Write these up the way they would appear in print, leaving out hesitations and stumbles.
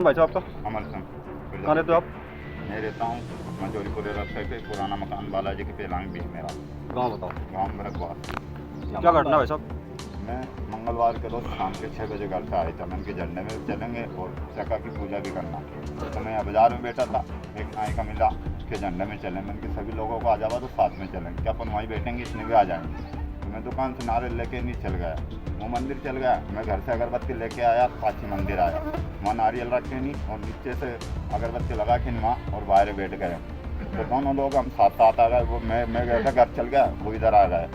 भाई साहब आपका अमर सिंह। कहाँ रहते हो आप? मैं रहता हूँ मंजोरीपुर रास्ते पे, पुराना मकान बालाजी के पेलांग बीच मेरा गाँव बताओ, गाँव मरकबाद। क्या घटना भाई साहब? मैं मंगलवार के रोज शाम के 6 बजे घर से आया था। मैंने के झंडे में चलेंगे और चक्का की पूजा भी करना। तो मैं यहाँ बाजार में बैठा था, एक नाई का मिला कि झंडे में चलें। मैंने कि सभी लोगों को आ जावा तो साथ में चलेंगे, क्या अपन वहीं बैठेंगे, इतने भी आ जाएंगे। तो मैं दुकान से नारियल लेके नहीं चल गया, वो मंदिर चल गया। मैं घर से अगरबत्ती लेके आया, पाछी मंदिर आया, वहाँ नारियल रखे नहीं और नीचे से अगरबत्ती लगा के नहीं वहाँ और बाहर बैठ गए। तो दोनों लोग हम साथ साथ आ गए। वो मैं गया था, घर चल गया, वो इधर आ गए।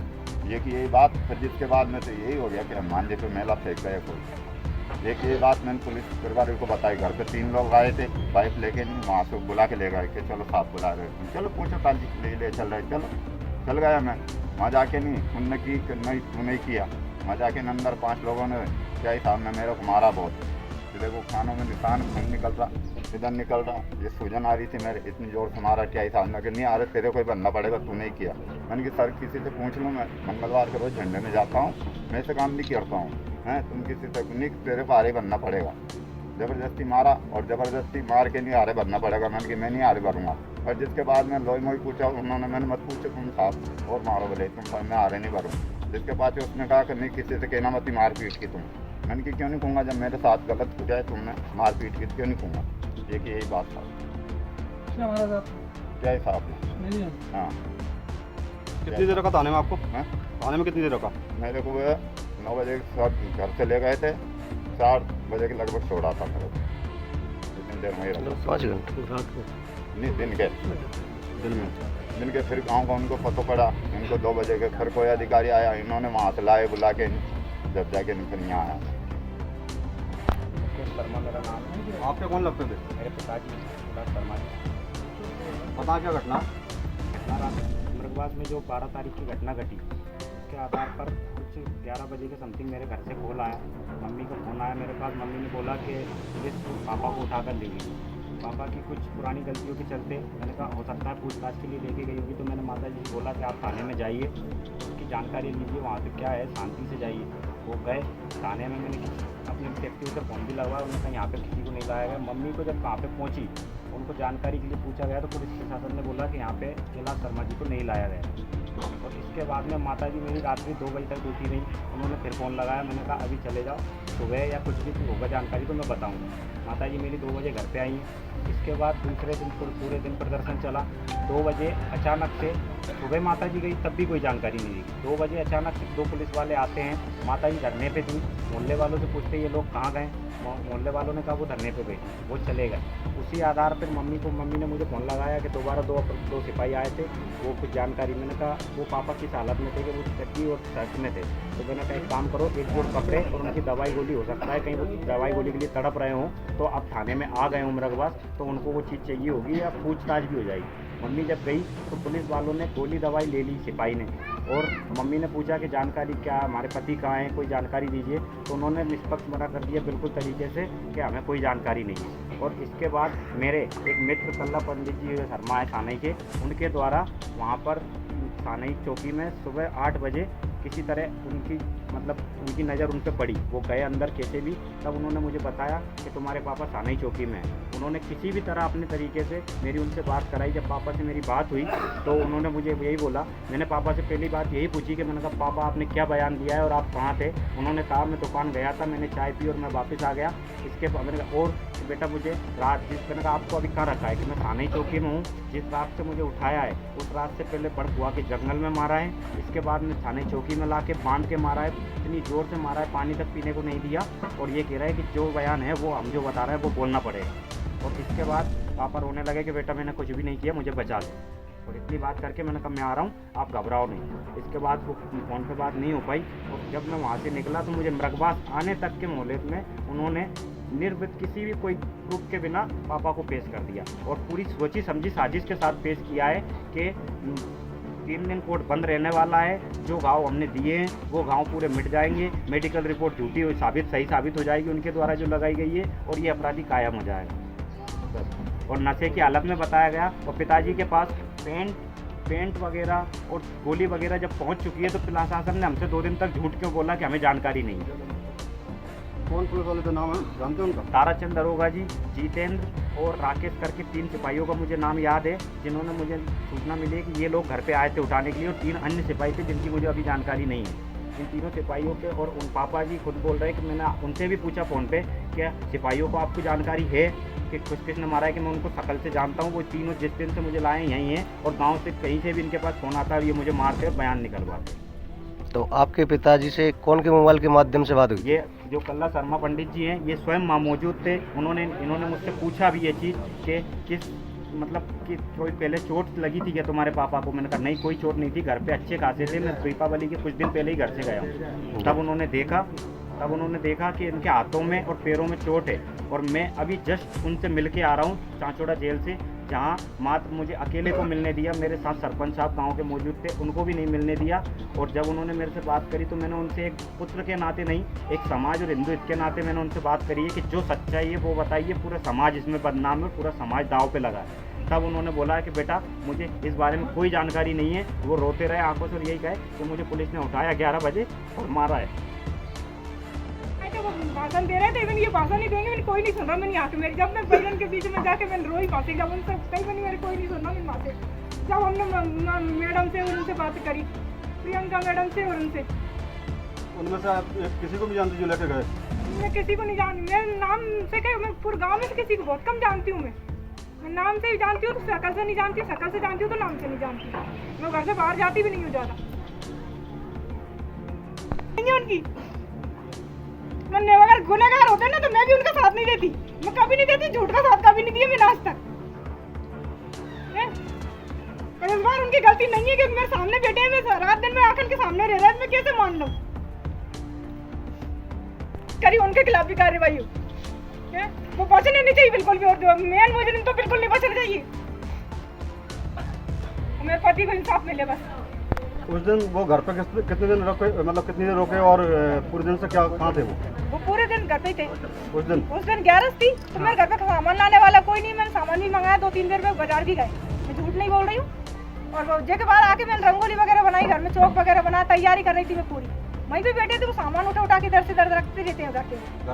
ये कि यही बात, फिर जिसके बाद में तो यही हो गया कि हनुमान जी पे मेला फेंक गए कोई। एक ये बात मैंने पुलिस परिवार को बताई। घर पे 3 लोग आए थे, बाइक लेके नहीं, वहाँ से बुला के ले गए कि चलो साथ बुला रहे, चलो पूछो ताल जी ले चल रहे, चलो चल गया। मैं वहाँ जाके नहीं, उनने की नहीं, तू नहीं किया। वहाँ जाके अंदर 5 लोगों ने क्या ही सामने मेरे को मारा बहुत। देखो खानों में निशान, खून निकल रहा, इधर निकल रहा, ये सूजन आ रही थी मेरे, इतनी जोर से मारा। क्या ही सामने कि नहीं आ रहे, तेरे को ही बनना पड़ेगा, तू नहीं किया। मैंने कि सर किसी से पूछ लूँ, मैं मंगलवार के रोज झंडे में जाता हूँ, मैं ऐसे काम नहीं करता हूँ, हैं तुम किसी से नहीं, तेरे को आ रही बनना पड़ेगा। ज़बरदस्ती मारा और ज़बरदस्ती मार के नहीं आ रहे बनना पड़ेगा। मैंने कि मैं नहीं आ रही भरूँगा। और जिसके बाद मैं लोई मोई पूछा उन्होंने, मैंने मत पूछो तुम साहब और मारो बोले, तुम मैं आ रहे नहीं भरूँ। जिसके बाद उसने कहा कि नहीं किसी से कहना मत मार पीट की तुम। मैंने कि क्यों नहीं कहूँगा, जब मेरे साथ गलत हो जाए तुमने मार पीट की, क्यों नहीं कहूँगा। ये कि यही बात था। क्या ही साहब ने, हाँ। कितनी देर रखा थाने में आपको? हैं? थाने में कितनी देर रखा? मेरे को 9 बजे सब घर से ले गए थे, 4 बजे के लगभग छोड़ा था मेरे को। इतनी देर में ही रखा। 5 घंटे नहीं, दिन के फिर गाँव का उनको पता पड़ा, इनको 2 बजे के फिर कोई अधिकारी आया, इन्होंने वहाँ से लाए बुला के, जब जाके फिर यहाँ आया। शर्मा मेरा नाम है। आपके कौन लगते थे? मेरे पिताजी शर्मा जी। पता क्या घटना? घटना रात मृगवास में जो 12 तारीख की घटना घटी, उसके आधार पर कुछ 11 बजे के समथिंग मेरे घर से कॉल आया, मम्मी का फ़ोन आया मेरे पास। मम्मी ने बोला कि पुलिस पापा को उठा कर ले गई। पापा की कुछ पुरानी गलतियों के चलते मैंने कहा हो सकता है पूछताछ के लिए लेके गई होगी। तो मैंने माता जी से बोला कि आप थाने में जाइए, उसकी जानकारी लीजिए, वहाँ पे क्या है, शांति से जाइए। वो गए थाने में, मैंने अपने डिटेक्टिव से फ़ोन भी लगवाया, उन्होंने कहा यहाँ पे किसी को नहीं लाया गया। मम्मी को जब वहाँ पे पहुँची, उनको जानकारी के लिए पूछा गया तो पुलिस प्रशासन ने बोला कि यहाँ पे कैलाश शर्मा जी को नहीं लाया गया। और इसके बाद में माता जी मेरी रात्रि 2 बजे तक उठी रही। उन्होंने फिर फ़ोन लगाया, मैंने कहा अभी चले जाओ, सुबह या कुछ भी होगा जानकारी तो मैं बताऊँगा। माता जी मेरी 2 बजे घर पे आई हैं। इसके बाद दूसरे दिन पूरे दिन प्रदर्शन चला। 2 बजे अचानक से, सुबह माता जी गई तब भी कोई जानकारी नहीं दी। 2 बजे अचानक से 2 पुलिस वाले आते हैं, माता जी धरने पे थी। मोहल्ले वालों से पूछते ये लोग कहाँ गए, मोहल्ले वालों ने कहा वो धरने पे गए, वो चले गए। उसी आधार पर मम्मी ने मुझे फ़ोन लगाया कि दोबारा दो सिपाही आए थे, वो कुछ जानकारी। मैंने कहा वो पापा किस हालत में थे कि वो चड्डी और शर्ट में थे। तो मैंने कहा एक काम करो, एक जोड़ कपड़े और उनकी दवाई गोली, हो सकता है कहीं वो दवाई गोली के लिए तड़प रहे हों, तो अब थाने में आ गए हों मृगवास, तो उनको वो चीज़ चाहिए होगी या पूछताछ भी हो जाएगी। मम्मी जब गई तो पुलिस वालों ने गोली दवाई ले ली सिपाही ने, और मम्मी ने पूछा कि जानकारी क्या, हमारे पति कहाँ हैं, कोई जानकारी दीजिए। तो उन्होंने निष्पक्ष मना कर दिया बिल्कुल तरीके से कि हमें कोई जानकारी नहीं है। और इसके बाद मेरे एक मित्र कल्ला पंडित जी शर्मा है थाने के, उनके द्वारा वहाँ पर थाने चौकी में सुबह 8 बजे किसी तरह उनकी नज़र उन पर पड़ी। वो गए अंदर कैसे भी, तब उन्होंने मुझे बताया कि तुम्हारे पापा थाने चौकी में हैं। उन्होंने किसी भी तरह अपने तरीके से मेरी उनसे बात कराई। जब पापा से मेरी बात हुई तो उन्होंने मुझे यही बोला, मैंने पापा से पहली बात यही पूछी कि मैंने कहा पापा आपने क्या बयान दिया है और आप कहाँ थे। उन्होंने कहा मैं दुकान गया था, मैंने चाय पी और मैं वापस आ गया। इसके बाद मैंने कहा और बेटा मुझे मैंने कहा आपको अभी कहाँ रखा है, कि मैं थाने चौकी में हूँ। जिस रात से मुझे उठाया है उस रात से पहले बड़कुआ के जंगल में मारा है, इसके बाद में थाने चौकी में ला के बांध के मारा है, इतनी ज़ोर से मारा है, पानी तक पीने को नहीं दिया। और ये कह रहा है कि जो बयान है वो हम जो बता रहे हैं वो बोलना पड़ेगा। और इसके बाद पापा रोने लगे कि बेटा मैंने कुछ भी नहीं किया, मुझे बचा दो। और इतनी बात करके मैंने कहा मैं आ रहा हूँ, आप घबराओ नहीं। इसके बाद वो फ़ोन पे बात नहीं हो पाई। और जब मैं वहाँ से निकला तो मुझे मृगवास आने तक के मोहल्ले में उन्होंने निर्वित किसी भी कोई प्रूफ के बिना पापा को पेश कर दिया, और पूरी सोची समझी साजिश के साथ पेश किया है कि 3 दिन कोर्ट बंद रहने वाला है, जो घाव हमने दिए हैं वो घाव पूरे मिट जाएंगे, मेडिकल रिपोर्ट झूठी सही साबित हो जाएगी उनके द्वारा जो लगाई गई है, और ये अपराधी कायम हो जाएगा। और नशे की हालत में बताया गया। और पिताजी के पास पेंट वगैरह और गोली वगैरह जब पहुंच चुकी है तो प्रशासन ने हमसे 2 दिन तक झूठ क्यों बोला कि हमें जानकारी नहीं है। कौन पुलिस वाले का नाम है, जानते हैं उनका? ताराचंद दरोगा जी, जितेंद्र और राकेश करके 3 सिपाहियों का मुझे नाम याद है, जिन्होंने मुझे सूचना मिली कि ये लोग घर पे आए थे उठाने के लिए, और 3 अन्य सिपाही थे जिनकी मुझे अभी जानकारी नहीं है। इन तीनों सिपाहियों के, और उन पापा जी खुद बोल रहे हैं कि मैंने उनसे भी पूछा फ़ोन पे, क्या सिपाहियों को आपको जानकारी है कि किसने मारा है, कि मैं उनको शकल से जानता हूँ। वो तीनों जिस दिन से मुझे लाए यहीं हैं, और गाँव से कहीं से भी इनके पास फ़ोन आता है और ये मुझे मारते और बयान निकलवाते। तो आपके पिताजी से कौन के मोबाइल के माध्यम से बात हुई? ये जो कल्ला शर्मा पंडित जी हैं, ये स्वयं वहाँ मौजूद थे। इन्होंने मुझसे पूछा भी ये चीज़ कि किस मतलब कि कोई पहले चोट लगी थी क्या तुम्हारे पापा को? मैंने कहा नहीं, कोई चोट नहीं थी, घर पे अच्छे खासे थे, मैं दीपावली के कुछ दिन पहले ही घर से गया हूँ। तब उन्होंने देखा कि इनके हाथों में और पैरों में चोट है, और मैं अभी जस्ट उनसे मिल के आ रहा हूँ चांचोड़ा जेल से, जहाँ मात्र मुझे अकेले को मिलने दिया। मेरे साथ सरपंच साहब गांव के मौजूद थे, उनको भी नहीं मिलने दिया। और जब उन्होंने मेरे से बात करी तो मैंने उनसे एक पुत्र के नाते नहीं, एक समाज और हिंदू के नाते मैंने उनसे बात करी है कि जो सच्चाई है वो बताइए, पूरा समाज इसमें बदनाम है, पूरा समाज दाव पे लगा है। तब उन्होंने बोला है कि बेटा मुझे इस बारे में कोई जानकारी नहीं है। वो रोते रहे आंखों से और यही कहे कि मुझे पुलिस ने उठाया 11 बजे और मारा है। वो भाषण दे रहे थे, मैंने ये भाषण नहीं देंगे, मैंने कोई नहीं सुन रहा। मैंने यहाँ के मेरे जब मैं बैलन के बीच में जाके मैंने रोई बातें, जब उनसे कहीं मैंने मेरे कोई नहीं सुनना मेरी बातें। जब हमने मैडम से और उनसे बात करी, प्रियंका मैडम से और उनसे, उनमें से आप किसी को भी जानते जो लेके गए? मैं किसी को नहीं जानती। मेरे नाम से क्या, मैं पूरे गाँव में से किसी को बहुत कम जानती हूँ। मैं नाम से ही जानती हूँ, तो शकल से नहीं जानती, शकल से जानती हूँ तो नाम से नहीं जानती। मैं घर से बाहर जाती भी नहीं हूँ ज़्यादा। उनकी अगर गुनहगार होते ना तो मैं भी उनका साथ नहीं देती। मैं कभी नहीं देती, झूठ का साथ कभी नहीं दिया मैंने आज तक। और इस बार उनकी गलती नहीं है कि मेरे सामने बैठे हैं, मैं रात दिन में आखिर के सामने रह रहा है, मैं कैसे मान लूं? करी उनके खिलाफ भी कार्रवाई हो, वो बचने नहीं चाहिए बिल्कुल भी, और जो मेन मुजरिम तो बिल्कुल नहीं बचना चाहिए। मेरे पति को इंसाफ मिले बस। उस दिन वो घर पे कितने दिन रोके, मतलब कितनी देर रोके, और पूरे दिन से क्या कहाँ थे वो पूरे दिन घर पे ही थे। उस दिन 11 थी तो मेरे घर पे सामान लाने वाला कोई नहीं, मैंने सामान भी मंगाया, 2-3 देर में बाजार भी गए, मैं झूठ नहीं बोल रही हूँ। और वो जगह बाहर आके मैंने रंगोली वगैरह बनाई, घर में चौक वगैरह बनाया, तैयारी कर रही थी मैं पूरी। वहीं पे बैठे थे, वो सामान उठा के इधर से इधर रखते रहते हैं। घर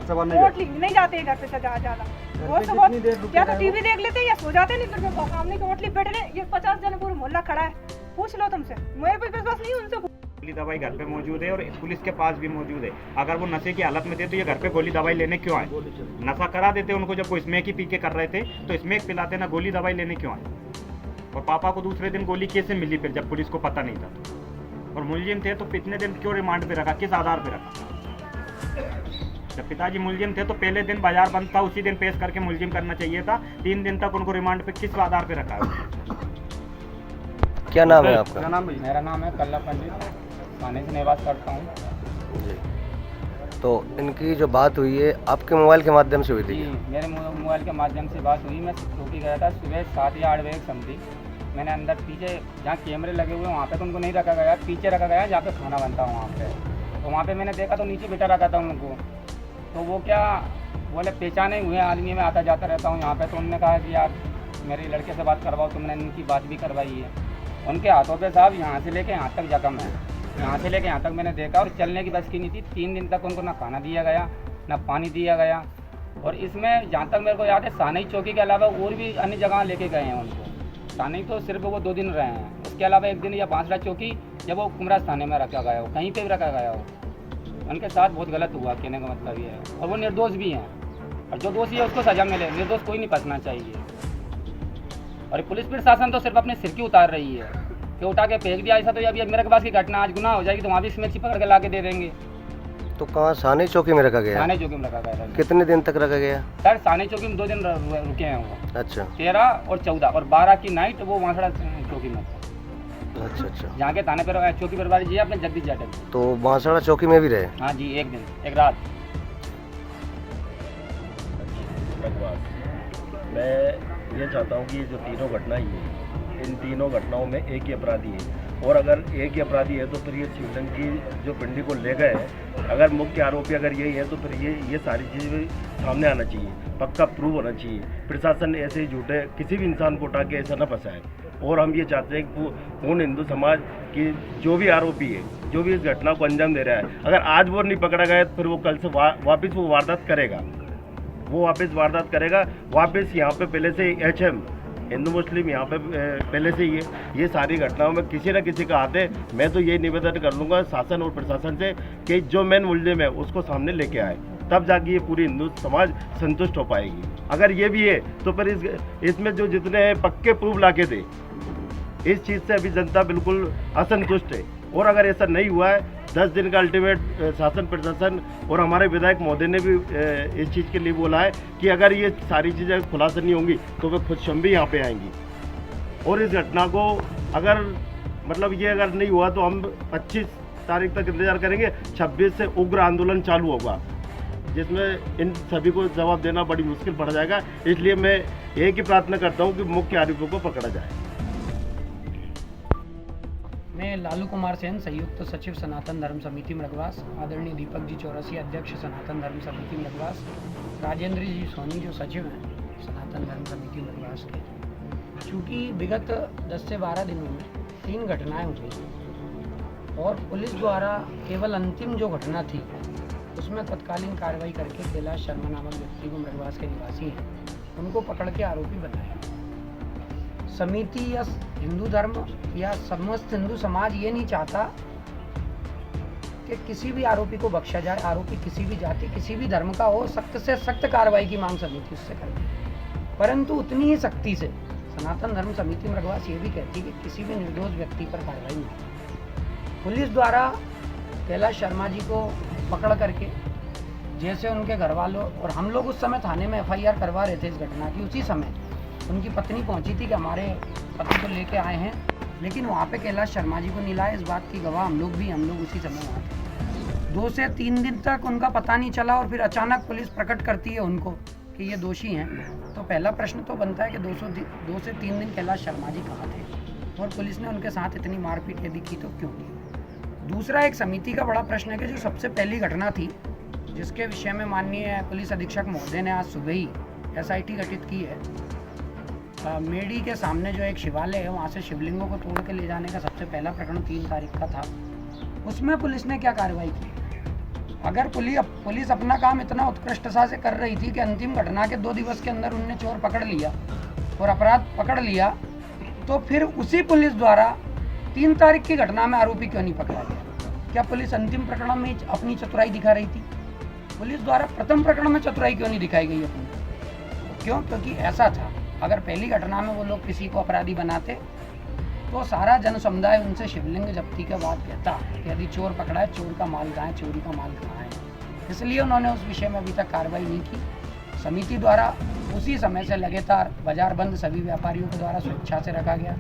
से बाहर नहीं जाते हैं घर पे ज़्यादा, बहुत या तो टीवी देख लेते या सो जाते, नहीं फिर मैं सामने की होटली बैठे रहे। ये 50 जन पूरा मोहल्ला खड़ा है, पूछ लो तुमसे, मेरे पे विश्वास नहीं उनसे। गोली दवाई घर पे मौजूद है और पुलिस के पास भी मौजूद है। अगर वो नशे की हालत में थे तो ये घर पे गोली दवाई लेने क्यों आए? नशा करा देते उनको, जब वो स्मैक ही पी के कर रहे थे तो स्मैक पिलाते ना, गोली दवाई लेने क्यों आए? और पापा को दूसरे दिन गोली कैसे मिली फिर, जब पुलिस को पता नहीं था? और मुलजिम थे तो कितने दिन क्यों रिमांड पे रखा, किस आधार पे रखा? जब पिताजी मुलजिम थे तो पहले दिन बाजार बंद था, उसी दिन पेश करके मुलजिम करना चाहिए था। 3 दिन तक उनको रिमांड पे किस आधार पे रखा है? क्या नाम है आपका? क्या नाम है? मेरा नाम है कल्ला पंडित, थाने से निवास करता हूँ जी। तो इनकी जो बात हुई है आपके मोबाइल के माध्यम से हुई जी। थी? मेरे मोबाइल के माध्यम से बात हुई। मैं चौकी गया था सुबह 7 या 8 बजे समथिंग। मैंने अंदर पीछे जहाँ कैमरे लगे हुए वहाँ पे तो उनको नहीं रखा गया, पीछे रखा गया जहाँ पे खाना बनता है वहाँ पे। तो वहाँ पे मैंने देखा तो नीचे बिठा रखा था उनको। तो वो क्या बोले पहचाने हुए आदमी, में आता जाता रहता हूँ यहाँ पे। तो उन्होंने कहा कि यार मेरे लड़के से बात करवाओ, तो मैंने इनकी बात भी करवाई है। उनके हाथों पे साहब यहाँ से लेके यहाँ तक जख्म है, यहाँ से लेके यहाँ तक मैंने देखा। और चलने की बस की नहीं थी। 3 दिन तक उनको ना खाना दिया गया ना पानी दिया गया। और इसमें जहाँ तक मेरे को याद है सानई चौकी के अलावा और भी अन्य जगह लेके गए हैं उनको। सानई तो सिर्फ वो 2 दिन रहे हैं, उसके अलावा 1 दिन या बांसड़ा चौकी जब वो कुमराज थाने में रखा गया हो, कहीं पे भी रखा गया हो। उनके साथ बहुत गलत हुआ, कहने का मतलब ये है। और वो निर्दोष भी हैं, और जो दोषी है उसको सजा मिले, निर्दोष कोई नहीं फंसना चाहिए। और पुलिस प्रशासन तो सिर्फ अपने सिर की उतार रही है कि उठा के फेंक दिया। ऐसा तो अभी मेरे पास की घटना आज गुनाह हो जाएगी तो वहाँ भी स्मेल पकड़ के ला के दे देंगे। तो कहाँ सानी चौकी में रखा गया? साने चौकी में रखा गया था। कितने दिन तक रखा गया? सर साने चौकी में 2 दिन रुके हैं वो। अच्छा। 13 और 14 और 12 की नाइट वो वांसड़ा चौकी में था। अच्छा अच्छा। जहाँ के थाने पर चौकी प्रभारी जी अपने जगदीश जाटव। तो बांसड़ा चौकी में भी रहे? हाँ जी, 1 दिन 1 रात। मैं ये चाहता हूँ कि ये जो तीनों घटनाएं हैं, इन तीनों घटनाओं में एक ही अपराधी है। और अगर एक ही अपराधी है तो फिर ये शिवलिंग की जो पिंडी को ले गए, अगर मुख्य आरोपी अगर यही है तो फिर ये सारी चीज़ें सामने आना चाहिए, पक्का प्रूव होना चाहिए। प्रशासन ऐसे ही झूठे किसी भी इंसान को उठा के ऐसा न फंसाए। और हम ये चाहते हैं कि पूर्ण हिंदू समाज की जो भी आरोपी है जो भी इस घटना को अंजाम दे रहा है, अगर आज वो नहीं पकड़ा गया तो फिर वो कल से वापस वो वारदात करेगा, वापस यहाँ पे पहले से HM हिंदू मुस्लिम यहाँ पे पहले से ही है। ये सारी घटनाओं में किसी न किसी का हाथ है। मैं तो ये निवेदन कर लूँगा शासन और प्रशासन से कि जो मेन मुलजिम है उसको सामने लेके आए, तब जाके ये पूरी हिंदू समाज संतुष्ट हो पाएगी। अगर ये भी है तो फिर इसमें जो जितने पक्के प्रूफ लाके थे, इस चीज़ से अभी जनता बिल्कुल असंतुष्ट है। और अगर ऐसा नहीं हुआ है, 10 दिन का अल्टीमेट शासन प्रशासन और हमारे विधायक महोदय ने भी इस चीज़ के लिए बोला है कि अगर ये सारी चीज़ें खुलासा नहीं होंगी तो वे खुद स्वयं भी यहाँ पे आएंगी। और इस घटना को अगर मतलब ये अगर नहीं हुआ तो हम 25 तारीख तक इंतजार करेंगे। 26 से उग्र आंदोलन चालू होगा, जिसमें इन सभी को जवाब देना बड़ी मुश्किल पड़ जाएगा। इसलिए मैं एक ही प्रार्थना करता हूँ कि मुख्य आरोपियों को पकड़ा जाए। मैं लालू कुमार सेन, संयुक्त सचिव सनातन धर्म समिति मृगवास, आदरणीय दीपक जी चौरसी, अध्यक्ष सनातन धर्म समिति मृगवास, राजेंद्र जी सोनी जो सचिव हैं सनातन धर्म समिति मृगवास के। चूँकि विगत 10 से 12 दिनों में 3 घटनाएं हुई और पुलिस द्वारा केवल अंतिम जो घटना थी उसमें तत्कालीन कार्रवाई करके कैलाश शर्मा नामक व्यक्ति को मृगवास के निवासी हैं उनको पकड़ के आरोपी बनाया। समिति या हिंदू धर्म या समस्त हिंदू समाज ये नहीं चाहता कि किसी भी आरोपी को बख्शा जाए। आरोपी किसी भी जाति किसी भी धर्म का हो, सख्त से सख्त कार्रवाई की मांग समिति उससे करती है। परंतु उतनी ही सख्ती से सनातन धर्म समिति मृगवास ये भी कहती है कि किसी भी निर्दोष व्यक्ति पर कार्रवाई नहीं। पुलिस द्वारा कैलाश शर्मा जी को पकड़ करके जैसे उनके घर वालों और हम लोग उस समय थाने में FIR करवा रहे थे इस घटना की, उसी समय उनकी पत्नी पहुंची थी कि हमारे पति को लेके आए हैं, लेकिन वहाँ पे कैलाश शर्मा जी को नहीं लाए। इस बात की गवाह हम लोग उसी समय वहाँ थे। 2 से 3 दिन तक उनका पता नहीं चला और फिर अचानक पुलिस प्रकट करती है उनको कि ये दोषी हैं। तो पहला प्रश्न तो बनता है कि 2 से 3 दिन कैलाश शर्मा जी कहाँ थे और पुलिस ने उनके साथ इतनी मारपीट यदि की तो क्यों की। दूसरा एक समिति का बड़ा प्रश्न है कि जो सबसे पहली घटना थी जिसके विषय में माननीय पुलिस अधीक्षक महोदय ने आज सुबह ही SIT गठित की है, मेडी के सामने जो एक शिवालय है वहाँ से शिवलिंगों को तोड़ के ले जाने का सबसे पहला प्रकरण 3 तारीख का था। उसमें पुलिस ने क्या कार्रवाई की? अगर पुलिस अपना काम इतना उत्कृष्टता से कर रही थी कि अंतिम घटना के 2 दिवस के अंदर उनने चोर पकड़ लिया और अपराध पकड़ लिया, तो फिर उसी पुलिस द्वारा 3 तारीख की घटना में आरोपी क्यों नहीं पकड़ा गया? क्या पुलिस अंतिम प्रकरण में अपनी चतुराई दिखा रही थी? पुलिस द्वारा प्रथम प्रकरण में चतुराई क्यों नहीं दिखाई गई अपनी? क्यों? क्योंकि ऐसा था, अगर पहली घटना में वो लोग किसी को अपराधी बनाते तो सारा जन समुदाय उनसे शिवलिंग जब्ती के बाद कहता कि यदि चोर पकड़ा है, चोर का माल कहाँ है, चोरी का माल कहाँ है। इसलिए उन्होंने उस विषय में अभी तक कार्रवाई नहीं की। समिति द्वारा उसी समय से लगातार बाजार बंद सभी व्यापारियों के द्वारा स्वेच्छा से रखा गया।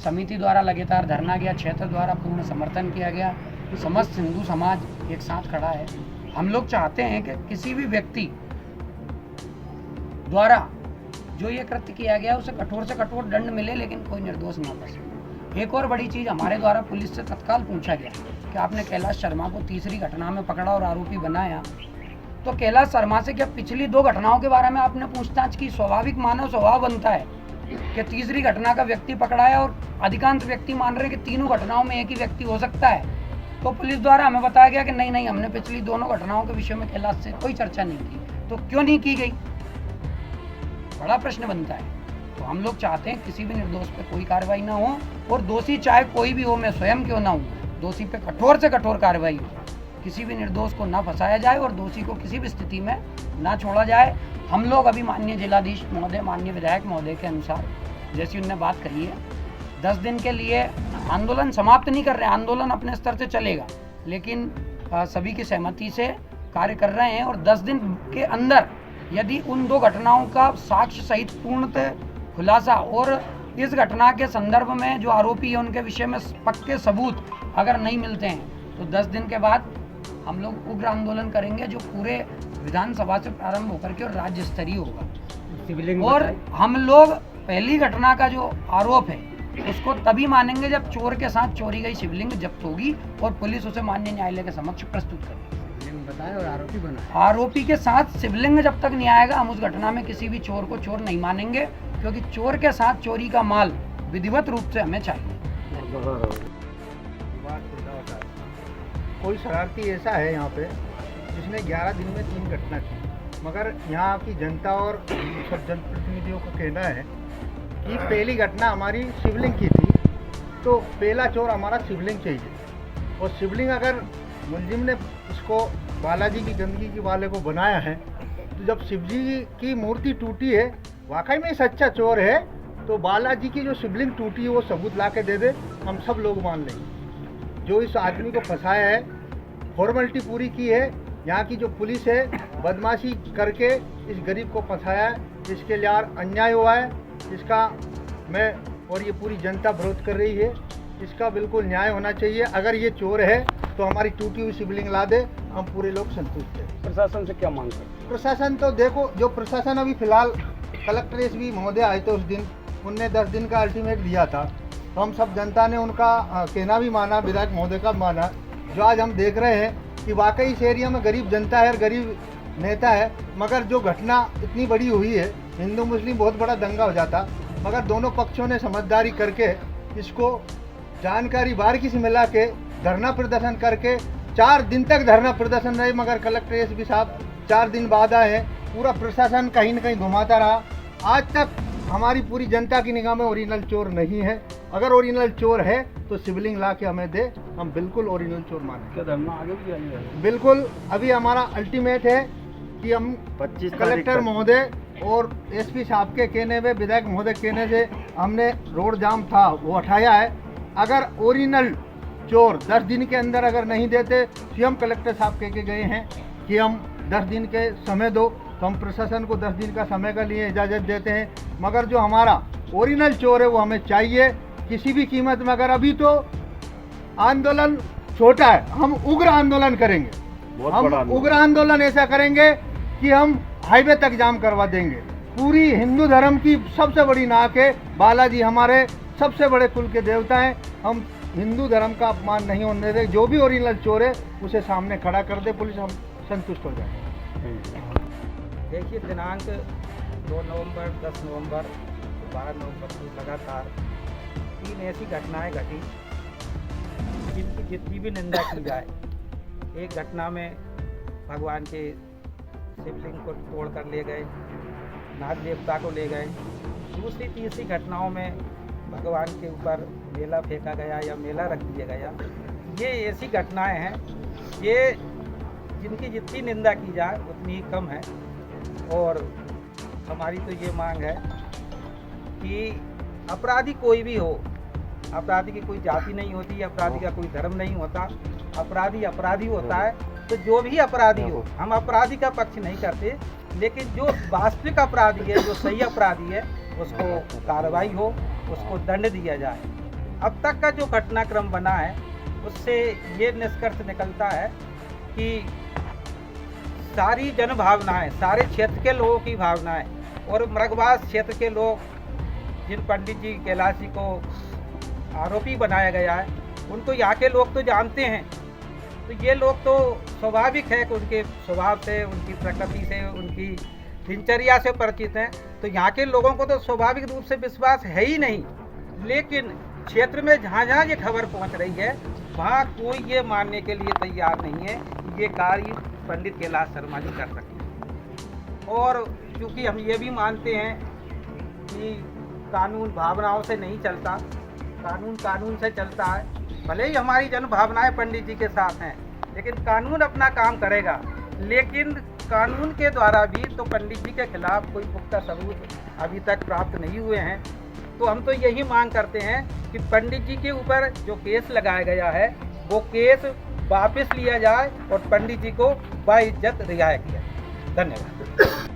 समिति द्वारा लगातार धरना गया, क्षेत्र द्वारा पूर्ण समर्थन किया गया। समस्त हिंदू समाज एक साथ खड़ा है। हम लोग चाहते हैं कि किसी भी व्यक्ति द्वारा जो ये कृत्य किया गया उसे कठोर से कठोर दंड मिले, लेकिन कोई निर्दोष ना बचे। एक और बड़ी चीज़, हमारे द्वारा पुलिस से तत्काल पूछा गया कि आपने कैलाश शर्मा को तीसरी घटना में पकड़ा और आरोपी बनाया, तो कैलाश शर्मा से क्या पिछली 2 घटनाओं के बारे में आपने पूछताछ की? स्वाभाविक मानव स्वभाव बनता है कि तीसरी घटना का व्यक्ति पकड़ा है और अधिकांश व्यक्ति मान रहे हैं कि तीनों घटनाओं में एक ही व्यक्ति हो सकता है। तो पुलिस द्वारा हमें बताया गया कि नहीं, हमने पिछली दोनों घटनाओं के विषय में कैलाश से कोई चर्चा नहीं की। तो क्यों नहीं की गई? बड़ा प्रश्न बनता है। तो हम लोग चाहते हैं किसी भी निर्दोष पे कोई कार्रवाई ना हो और दोषी चाहे कोई भी हो, मैं स्वयं क्यों ना हूँ, दोषी पे कठोर से कठोर कार्रवाई हो। किसी भी निर्दोष को ना फंसाया जाए और दोषी को किसी भी स्थिति में ना छोड़ा जाए। हम लोग अभी माननीय जिलाधीश महोदय, माननीय विधायक महोदय के अनुसार जैसी उनने बात कही है, 10 दिन के लिए आंदोलन समाप्त नहीं कर रहे हैं। आंदोलन अपने स्तर से चलेगा, लेकिन सभी की सहमति से कार्य कर रहे हैं और 10 दिन के अंदर यदि उन 2 घटनाओं का साक्ष्य सहित पूर्णतः खुलासा और इस घटना के संदर्भ में जो आरोपी है उनके विषय में पक्के सबूत अगर नहीं मिलते हैं तो 10 दिन के बाद हम लोग उग्र आंदोलन करेंगे, जो पूरे विधानसभा से प्रारंभ होकर के और राज्य स्तरीय होगा। और हम लोग पहली घटना का जो आरोप है उसको तभी मानेंगे जब चोर के साथ चोरी गई शिवलिंग जब्त होगी और पुलिस उसे माननीय न्यायालय के समक्ष प्रस्तुत करेगी। और आरोपी बना, आरोपी के साथ शिवलिंग जब तक नहीं आएगा हम उस घटना में किसी भी चोर को चोर नहीं मानेंगे, क्योंकि चोर के साथ चोरी का माल विधिवत रूप से हमें चाहिए। कोई शरारती ऐसा है यहाँ पे जिसने 11 दिन में 3 घटना की, मगर यहाँ की जनता और सब जनप्रतिनिधियों का कहना है कि पहली घटना हमारी शिवलिंग की थी, तो पहला चोर हमारा शिवलिंग चाहिए। और शिवलिंग अगर मुलजिम ने इसको बालाजी की गंदगी के वाले को बनाया है, तो जब शिवजी की मूर्ति टूटी है, वाकई में सच्चा चोर है, तो बालाजी की जो शिवलिंग टूटी है वो सबूत ला के दे दे, हम सब लोग मान लेंगे। जो इस आदमी को फंसाया है, फॉर्मेलिटी पूरी की है, यहाँ की जो पुलिस है बदमाशी करके इस गरीब को फंसाया है, इसके लिए अन्याय हुआ है, इसका मैं और ये पूरी जनता विरोध कर रही है। इसका बिल्कुल न्याय होना चाहिए। अगर ये चोर है तो हमारी टूटी हुई शिवलिंग ला दे, हम पूरे लोग संतुष्ट हैं। प्रशासन से क्या मांग करते? प्रशासन तो देखो, जो प्रशासन अभी फिलहाल कलेक्टर एसपी महोदय आए थे उस दिन, उनने 10 दिन का अल्टीमेट दिया था, तो हम सब जनता ने उनका कहना भी माना, विधायक महोदय का माना। जो आज हम देख रहे हैं कि वाकई इस एरिया में गरीब जनता है और गरीब नेता है, मगर जो घटना इतनी बड़ी हुई है, हिंदू मुस्लिम बहुत बड़ा दंगा हो जाता, मगर दोनों पक्षों ने समझदारी करके इसको जानकारी बारीकी से मिला के धरना प्रदर्शन करके 4 दिन तक धरना प्रदर्शन रहे, मगर कलेक्टर एसपी साहब 4 दिन बाद आए हैं। पूरा प्रशासन कहीं न कहीं घुमाता रहा। आज तक हमारी पूरी जनता की निगाह में ओरिजिनल चोर नहीं है। अगर ओरिजिनल चोर है तो शिवलिंग ला के हमें दे, हम बिल्कुल ओरिजिनल चोर मानेंगे। क्या धरना आगे भी जारी है? बिल्कुल, अभी हमारा अल्टीमेट है कि हम 25 कलेक्टर महोदय और एसपी साहब के कहने पे, विधायक महोदय कहने से हमने रोड जाम था वो हटाया है। अगर ओरिजिनल चोर 10 दिन के अंदर अगर नहीं देते, स्वयं कलेक्टर साहब कह के गए हैं कि हम 10 दिन के समय दो, तो हम प्रशासन को 10 दिन का समय के लिए इजाज़त देते हैं। मगर जो हमारा ओरिजिनल चोर है वो हमें चाहिए किसी भी कीमत में। अगर अभी तो आंदोलन छोटा है, हम उग्र आंदोलन करेंगे। हम उग्र आंदोलन ऐसा करेंगे कि हम हाईवे तक जाम करवा देंगे। पूरी हिंदू धर्म की सबसे बड़ी नाक है, बालाजी हमारे सबसे बड़े कुल के देवता हैं। हम हिंदू धर्म का अपमान नहीं होने दे। जो भी ओरिजिनल चोर है उसे सामने खड़ा कर दे पुलिस, हम संतुष्ट हो जाए। देखिए, दिनांक 2 नवंबर, 10 नवंबर, 12 नवंबर को लगातार 3 ऐसी घटनाएं घटी जिनकी जितनी भी निंदा की जाए। एक घटना में भगवान के शिवलिंग को तोड़ कर ले गए, नाग देवता को ले गए। दूसरी तीसरी घटनाओं में भगवान के ऊपर मेला फेंका गया या मेला रख दिया गया। ये ऐसी घटनाएं हैं ये जिनकी जितनी निंदा की जाए उतनी ही कम है। और हमारी तो ये मांग है कि अपराधी कोई भी हो, अपराधी की कोई जाति नहीं होती, अपराधी का कोई धर्म नहीं होता, अपराधी अपराधी होता है। तो जो भी अपराधी हो, हम अपराधी का पक्ष नहीं करते, लेकिन जो वास्तविक अपराधी है, जो सही अपराधी है, उसको कार्रवाई हो, उसको दंड दिया जाए। अब तक का जो घटनाक्रम बना है उससे ये निष्कर्ष निकलता है कि सारी जन भावनाएं, सारे क्षेत्र के लोगों की भावनाएं और मृगवास क्षेत्र के लोग, जिन पंडित जी कैलाश जी को आरोपी बनाया गया है, उनको यहाँ के लोग तो जानते हैं। तो ये लोग तो स्वाभाविक है कि उनके स्वभाव से, उनकी प्रकृति से, उनकी दिनचर्या से परिचित हैं, तो यहाँ के लोगों को तो स्वाभाविक रूप से विश्वास है ही नहीं। लेकिन क्षेत्र में जहाँ जहाँ ये खबर पहुँच रही है, वहाँ कोई ये मानने के लिए तैयार नहीं है कि ये कार्य पंडित कैलाश शर्मा जी कर सकें। और क्योंकि हम ये भी मानते हैं कि कानून भावनाओं से नहीं चलता, कानून कानून से चलता है। भले ही हमारी जन भावनाएं पंडित जी के साथ हैं, लेकिन कानून अपना काम करेगा। लेकिन कानून के द्वारा भी तो पंडित जी के खिलाफ कोई पुख्ता सबूत अभी तक प्राप्त नहीं हुए हैं। तो हम तो यही मांग करते हैं कि पंडित जी के ऊपर जो केस लगाया गया है वो केस वापस लिया जाए और पंडित जी को बाइज्जत रिहा किया जाए। धन्यवाद।